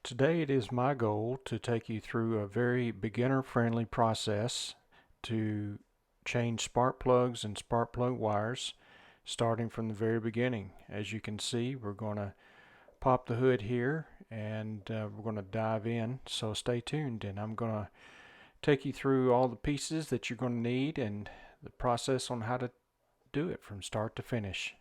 Today it is my goal to take you through a very beginner-friendly process to change spark plugs and spark plug wires starting from the very beginning. As you can see, we're going to pop the hood here and we're going to dive in, so stay tuned, and I'm going to take you through all the pieces that you're going to need and the process on how to do it from start to finish.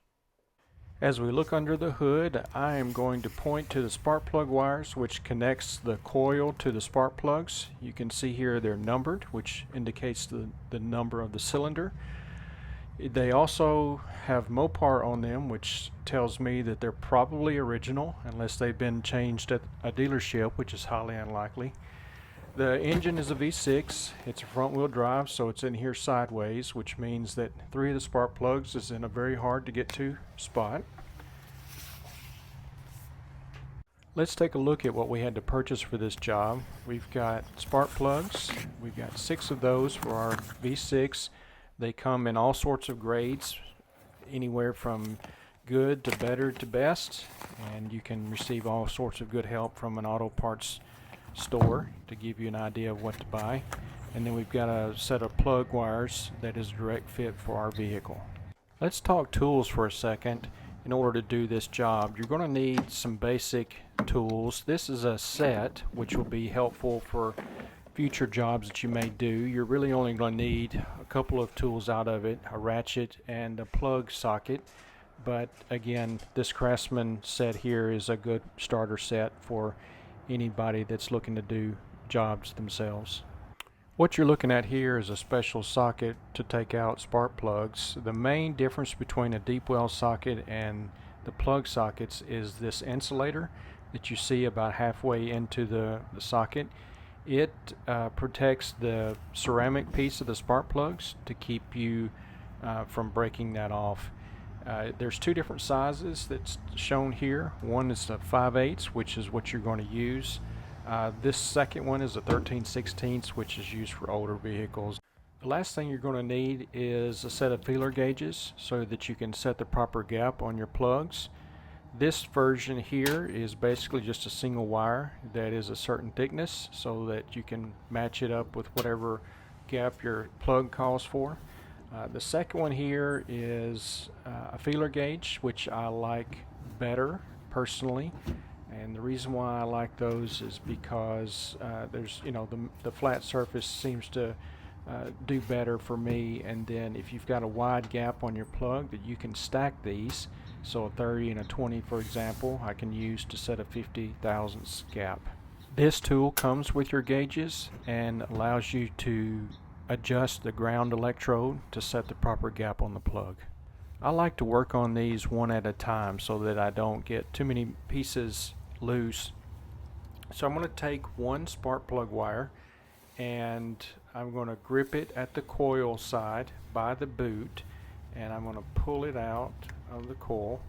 As we look under the hood, I am going to point to the spark plug wires, which connects the coil to the spark plugs. You can see here they're numbered, which indicates the number of the cylinder. They also have Mopar on them, which tells me that they're probably original unless they've been changed at a dealership, which is highly unlikely. The engine is a V6. It's a front wheel drive, so it's in here sideways, which means that 3 of the spark plugs is in a very hard to get to spot. Let's take a look at what we had to purchase for this job. We've got spark plugs. We've got 6 of those for our V6. They come in all sorts of grades, anywhere from good to better to best, and you can receive all sorts of good help from an auto parts store to give you an idea of what to buy. And then we've got a set of plug wires that is a direct fit for our vehicle. Let's talk tools for a second. In order to do this job, you're going to need some basic tools. This is a set which will be helpful for future jobs that you may do. You're really only going to need a couple of tools out of it, a ratchet and a plug socket. But again, this Craftsman set here is a good starter set for anybody that's looking to do jobs themselves. What you're looking at here is a special socket to take out spark plugs. The main difference between a deep well socket and the plug sockets is this insulator that you see about halfway into the socket. It protects the ceramic piece of the spark plugs to keep you from breaking that off. There's 2 different sizes that's shown here. One is a 5/8, which is what you're going to use. This second one is a 13/16, which is used for older vehicles. The last thing you're going to need is a set of feeler gauges so that you can set the proper gap on your plugs. This version here is basically just a single wire that is a certain thickness so that you can match it up with whatever gap your plug calls for. The second one here is a feeler gauge, which I like better personally, and the reason why I like those is because there's, the flat surface seems to do better for me, and then if you've got a wide gap on your plug, that you can stack these, so a 30 and a 20 for example I can use to set a 50 thousandths gap. This tool comes with your gauges and allows you to adjust the ground electrode to set the proper gap on the plug. I like to work on these one at a time so that I don't get too many pieces loose. So I'm going to take one spark plug wire and I'm going to grip it at the coil side by the boot, and I'm going to pull it out of the coil,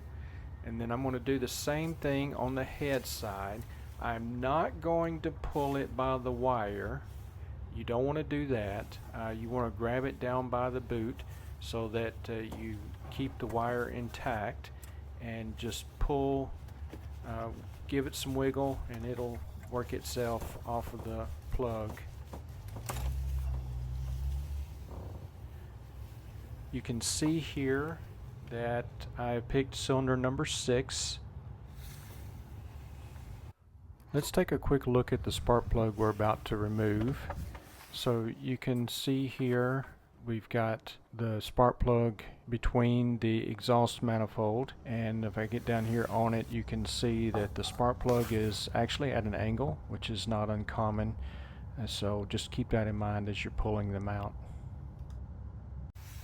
and then I'm going to do the same thing on the head side. I'm not going to pull it by the wire. You don't want to do that. You want to grab it down by the boot so that you keep the wire intact, and just pull, give it some wiggle, and it'll work itself off of the plug. You can see here that I picked cylinder number 6. Let's take a quick look at the spark plug we're about to remove. So you can see here we've got the spark plug between the exhaust manifold, and if I get down here on it, you can see that the spark plug is actually at an angle, which is not uncommon, so just keep that in mind as you're pulling them out.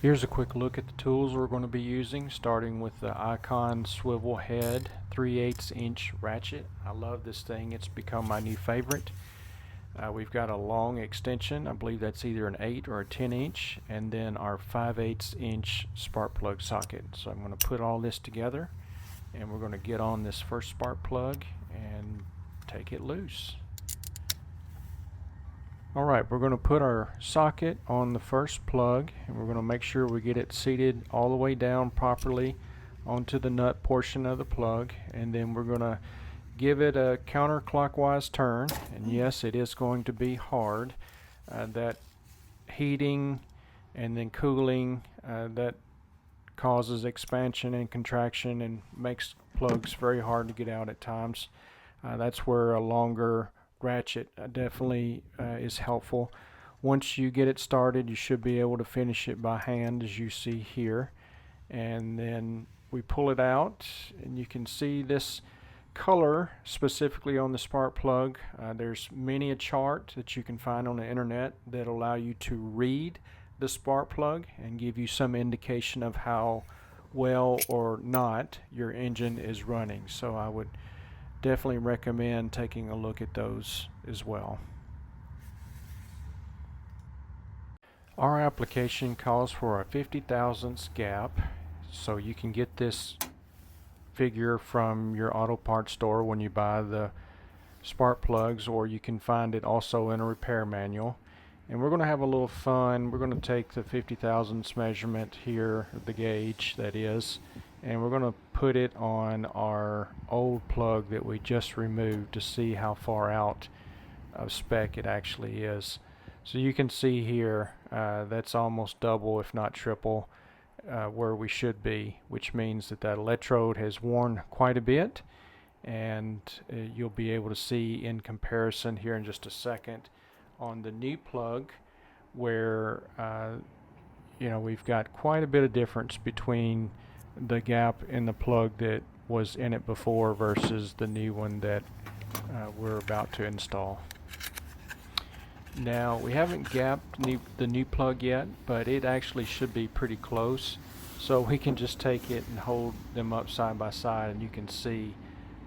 Here's a quick look at the tools we're going to be using, starting with the Icon swivel head 3/8 inch ratchet. I love this thing. It's become my new favorite. We've got a long extension. I believe that's either an 8 or a 10 inch, and then our 5/8 inch spark plug socket. So I'm going to put all this together, and we're going to get on this first spark plug and take it loose. Alright, we're going to put our socket on the first plug, and we're going to make sure we get it seated all the way down properly onto the nut portion of the plug, and then we're going to give it a counterclockwise turn, and yes, it is going to be hard. That heating and then cooling, that causes expansion and contraction and makes plugs very hard to get out at times. That's where a longer ratchet definitely is helpful. Once you get it started, you should be able to finish it by hand, as you see here. And then we pull it out, and you can see this color specifically on the spark plug. There's many a chart that you can find on the internet that allow you to read the spark plug and give you some indication of how well or not your engine is running. So I would definitely recommend taking a look at those as well. Our application calls for a 50 thousandths gap, so you can get this figure from your auto parts store when you buy the spark plugs, or you can find it also in a repair manual. And we're going to have a little fun. We're going to take the 50 thousandths measurement here, the gauge that is, and we're going to put it on our old plug that we just removed to see how far out of spec it actually is. So you can see here that's almost double if not triple where we should be, which means that that electrode has worn quite a bit, and you'll be able to see in comparison here in just a second on the new plug where we've got quite a bit of difference between the gap in the plug that was in it before versus the new one that we're about to install. Now, we haven't gapped the new plug yet, but it actually should be pretty close. So we can just take it and hold them up side by side, and you can see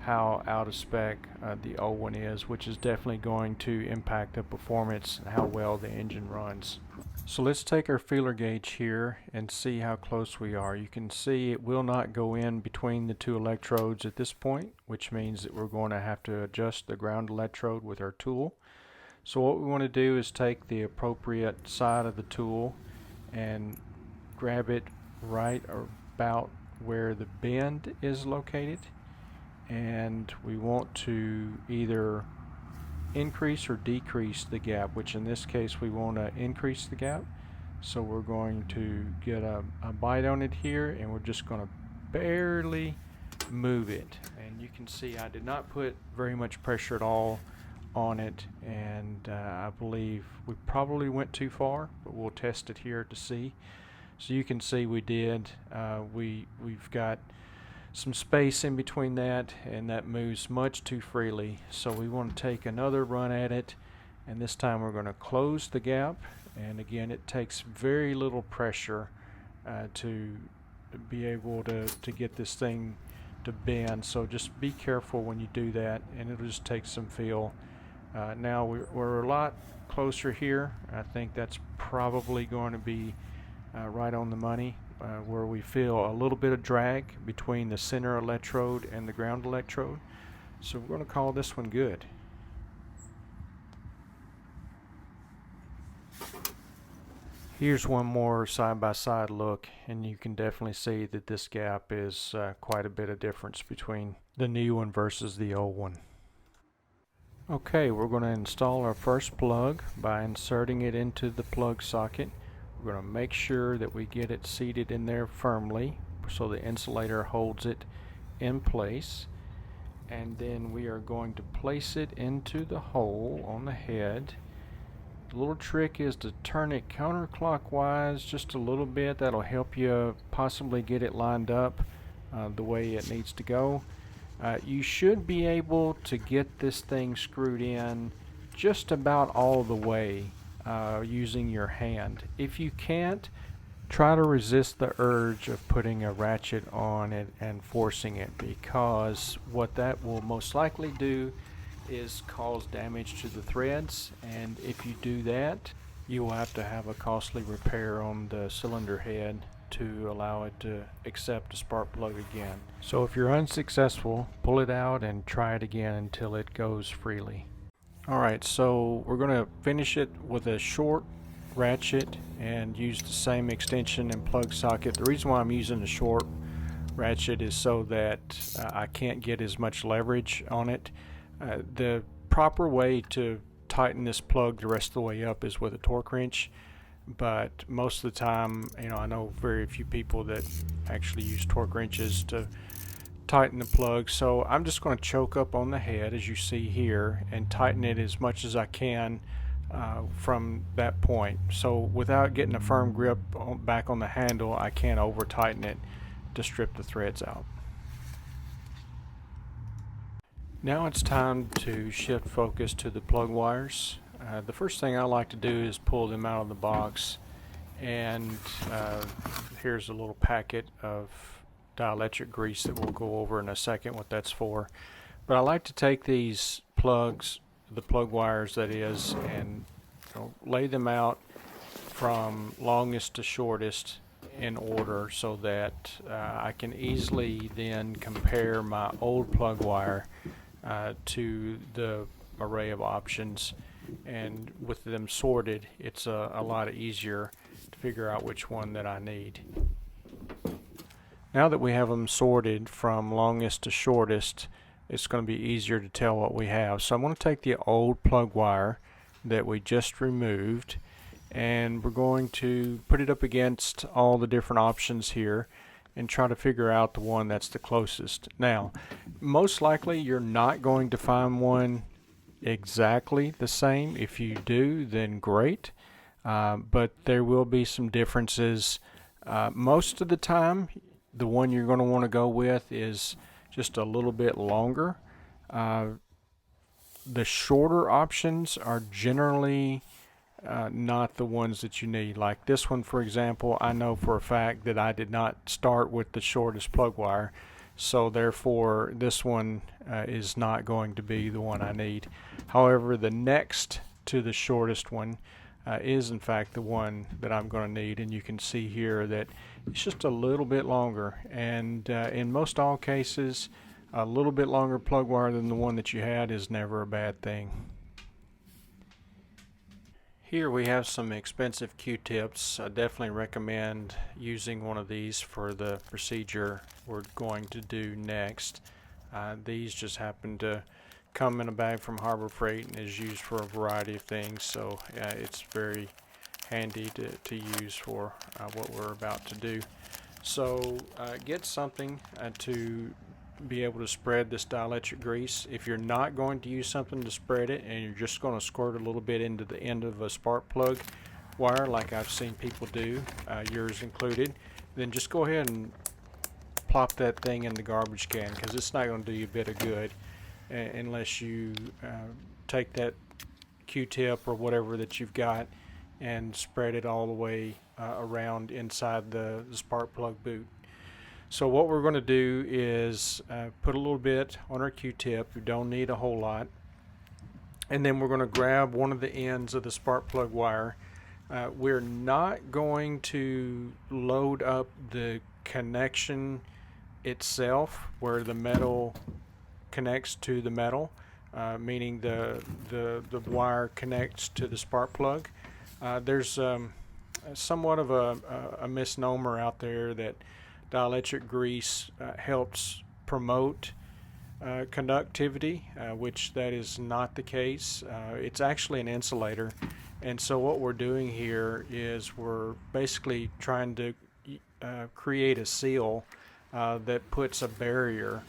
how out of spec the old one is, which is definitely going to impact the performance and how well the engine runs. So let's take our feeler gauge here and see how close we are. You can see it will not go in between the two electrodes at this point, which means that we're going to have to adjust the ground electrode with our tool. So what we want to do is take the appropriate side of the tool and grab it right about where the bend is located, and we want to either increase or decrease the gap, which in this case we want to increase the gap. So we're going to get a bite on it here, and we're just going to barely move it. And you can see I did not put very much pressure at all on it, and I believe we probably went too far, but we'll test it here to see. So you can see we did. We've got some space in between that, and that moves much too freely. So we want to take another run at it, and this time we're going to close the gap. And again, it takes very little pressure to be able to get this thing to bend. So just be careful when you do that, and it'll just take some feel. Now we're a lot closer here. I think that's probably going to be right on the money, where we feel a little bit of drag between the center electrode and the ground electrode. So we're going to call this one good. Here's one more side-by-side look, and you can definitely see that this gap is quite a bit of difference between the new one versus the old one. Okay, we're going to install our first plug by inserting it into the plug socket. We're going to make sure that we get it seated in there firmly so the insulator holds it in place. And then we are going to place it into the hole on the head. The little trick is to turn it counterclockwise just a little bit. That'll help you possibly get it lined up the way it needs to go. You should be able to get this thing screwed in just about all the way using your hand. If you can't, try to resist the urge of putting a ratchet on it and forcing it, because what that will most likely do is cause damage to the threads, and if you do that, you will have to have a costly repair on the cylinder head to allow it to accept a spark plug again. So if you're unsuccessful, pull it out and try it again until it goes freely. Alright, so we're going to finish it with a short ratchet and use the same extension and plug socket. The reason why I'm using the short ratchet is so that I can't get as much leverage on it. The proper way to tighten this plug the rest of the way up is with a torque wrench, but most of the time, I know very few people that actually use torque wrenches to tighten the plug. So I'm just going to choke up on the head, as you see here, and tighten it as much as I can from that point. So without getting a firm grip back on the handle, I can't over tighten it to strip the threads out. Now it's time to shift focus to the plug wires. The first thing I like to do is pull them out of the box, and here's a little packet of dielectric grease that we'll go over in a second what that's for. But I like to take these plugs, the plug wires that is, and lay them out from longest to shortest in order so that I can easily then compare my old plug wire to the array of options, and with them sorted it's a lot easier to figure out which one that I need. Now that we have them sorted from longest to shortest, it's going to be easier to tell what we have. So I'm going to take the old plug wire that we just removed, and we're going to put it up against all the different options here and try to figure out the one that's the closest. Now, most likely you're not going to find one exactly the same. If you do, then great, but there will be some differences. Most of the time the one you're going to want to go with is just a little bit longer. The shorter options are generally not the ones that you need. Like this one, for example, I know for a fact that I did not start with the shortest plug wire, so therefore this one is not going to be the one I need. However, the next to the shortest one is in fact the one that I'm going to need, and you can see here that it's just a little bit longer, and in most all cases a little bit longer plug wire than the one that you had is never a bad thing. Here we have some expensive Q-tips. I definitely recommend using one of these for the procedure we're going to do next. These just happen to come in a bag from Harbor Freight and is used for a variety of things, so it's very handy to use for what we're about to do. So get something to be able to spread this dielectric grease. If you're not going to use something to spread it and you're just going to squirt a little bit into the end of a spark plug wire like I've seen people do, yours included, then just go ahead and plop that thing in the garbage can, because it's not going to do you a bit of good unless you take that Q-tip or whatever that you've got and spread it all the way around inside the spark plug boot. So what we're going to do is put a little bit on our Q-tip. You don't need a whole lot. And then we're going to grab one of the ends of the spark plug wire. We're not going to load up the connection itself where the metal connects to the metal, meaning the wire connects to the spark plug. There's somewhat of a misnomer out there that dielectric grease helps promote conductivity, which that is not the case. It's actually an insulator, and so what we're doing here is we're basically trying to create a seal that puts a barrier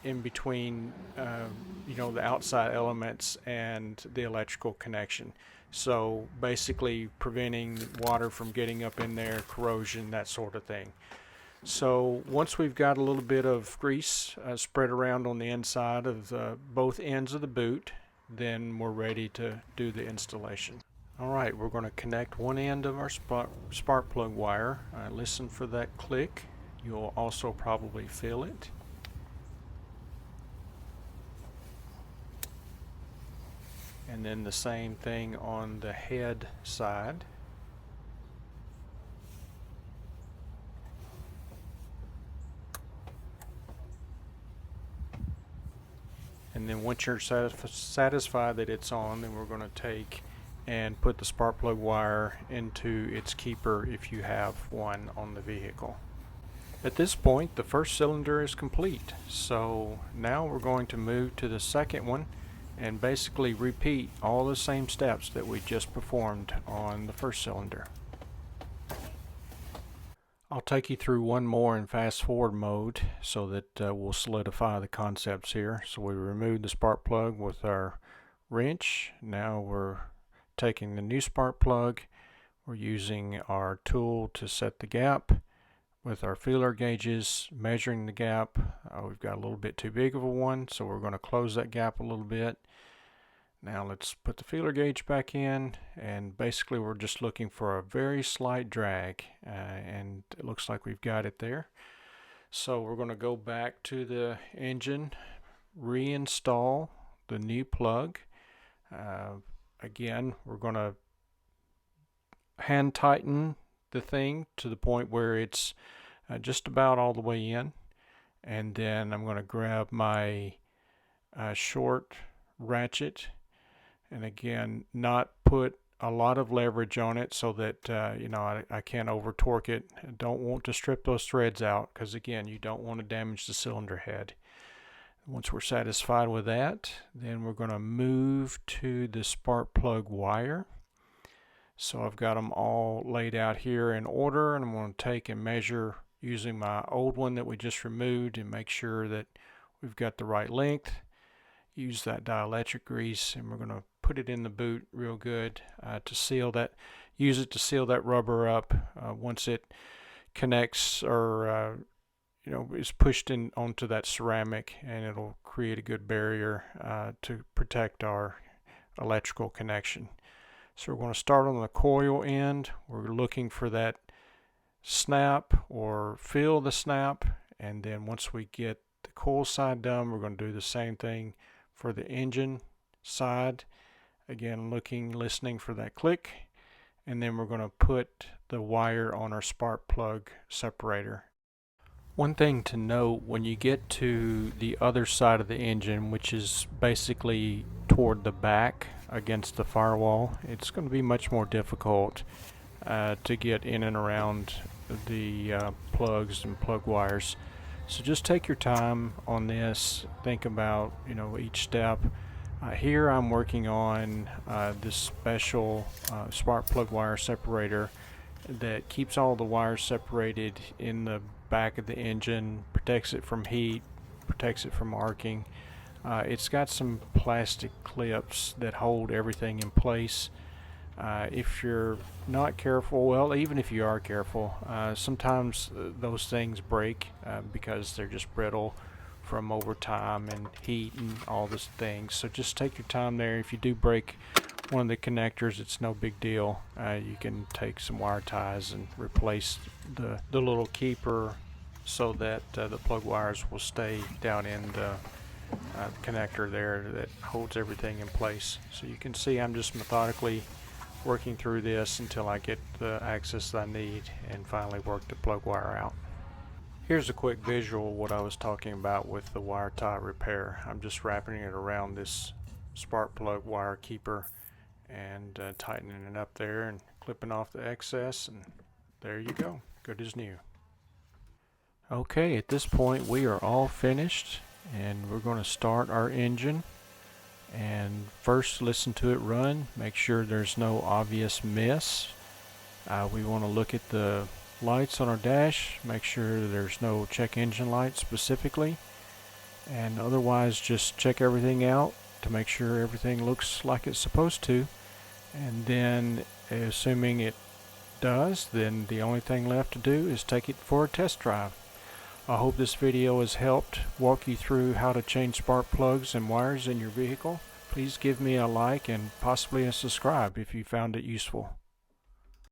in between the outside elements and the electrical connection. So basically preventing water from getting up in there, corrosion, that sort of thing. So once we've got a little bit of grease spread around on the inside of both ends of the boot, then we're ready to do the installation. Alright, we're going to connect one end of our spark plug wire. Listen for that click. You'll also probably feel it. And then the same thing on the head side. And then once you're satisfied that it's on, then we're going to take and put the spark plug wire into its keeper if you have one on the vehicle. At this point, the first cylinder is complete, so now we're going to move to the second one and basically repeat all the same steps that we just performed on the first cylinder. I'll take you through one more in fast forward mode so that we'll solidify the concepts here. So we removed the spark plug with our wrench. Now we're taking the new spark plug. We're using our tool to set the gap with our feeler gauges, measuring the gap. We've got a little bit too big of a one, so we're going to close that gap a little bit. Now let's put the feeler gauge back in, and basically we're just looking for a very slight drag, and it looks like we've got it there. So we're going to go back to the engine, reinstall the new plug. Again, we're going to hand tighten the thing to the point where it's just about all the way in, and then I'm going to grab my short ratchet, and again, not put a lot of leverage on it so that I can't over torque it. I don't want to strip those threads out because again, you don't want to damage the cylinder head. Once we're satisfied with that, then we're going to move to the spark plug wire. So I've got them all laid out here in order, and I'm going to take and measure using my old one that we just removed and make sure that we've got the right length. Use that dielectric grease, and we're going to put it in the boot real good to seal that. Use it to seal that rubber up once it connects or is pushed in onto that ceramic, and it'll create a good barrier to protect our electrical connection. So we're going to start on the coil end. We're looking for that snap or feel the snap, and then once we get the coil side done, we're going to do the same thing for the engine side. Again, listening for that click, and then we're going to put the wire on our spark plug separator. One thing to note, when you get to the other side of the engine, which is basically toward the back against the firewall, it's going to be much more difficult to get in and around the plugs and plug wires. So just take your time on this. Think about each step. Here I'm working on this special spark plug wire separator that keeps all the wires separated in the back of the engine, protects it from heat, protects it from arcing. It's got some plastic clips that hold everything in place. If you're not careful, well, even if you are careful, sometimes those things break because they're just brittle from overtime and heat and all those things. So just take your time there. If you do break one of the connectors, it's no big deal. You can take some wire ties and replace the little keeper so that the plug wires will stay down in the connector there that holds everything in place. So you can see I'm just methodically working through this until I get the access that I need and finally work the plug wire out. Here's a quick visual of what I was talking about with the wire tie repair. I'm just wrapping it around this spark plug wire keeper and tightening it up there and clipping off the excess, and there you go, good as new. Okay, at this point we are all finished, and we're going to start our engine. And first, listen to it run. Make sure there's no obvious miss. We want to look at the lights on our dash. Make sure there's no check engine light specifically. And otherwise, just check everything out to make sure everything looks like it's supposed to. And then, assuming it does, then the only thing left to do is take it for a test drive. I hope this video has helped walk you through how to change spark plugs and wires in your vehicle. Please give me a like and possibly a subscribe if you found it useful.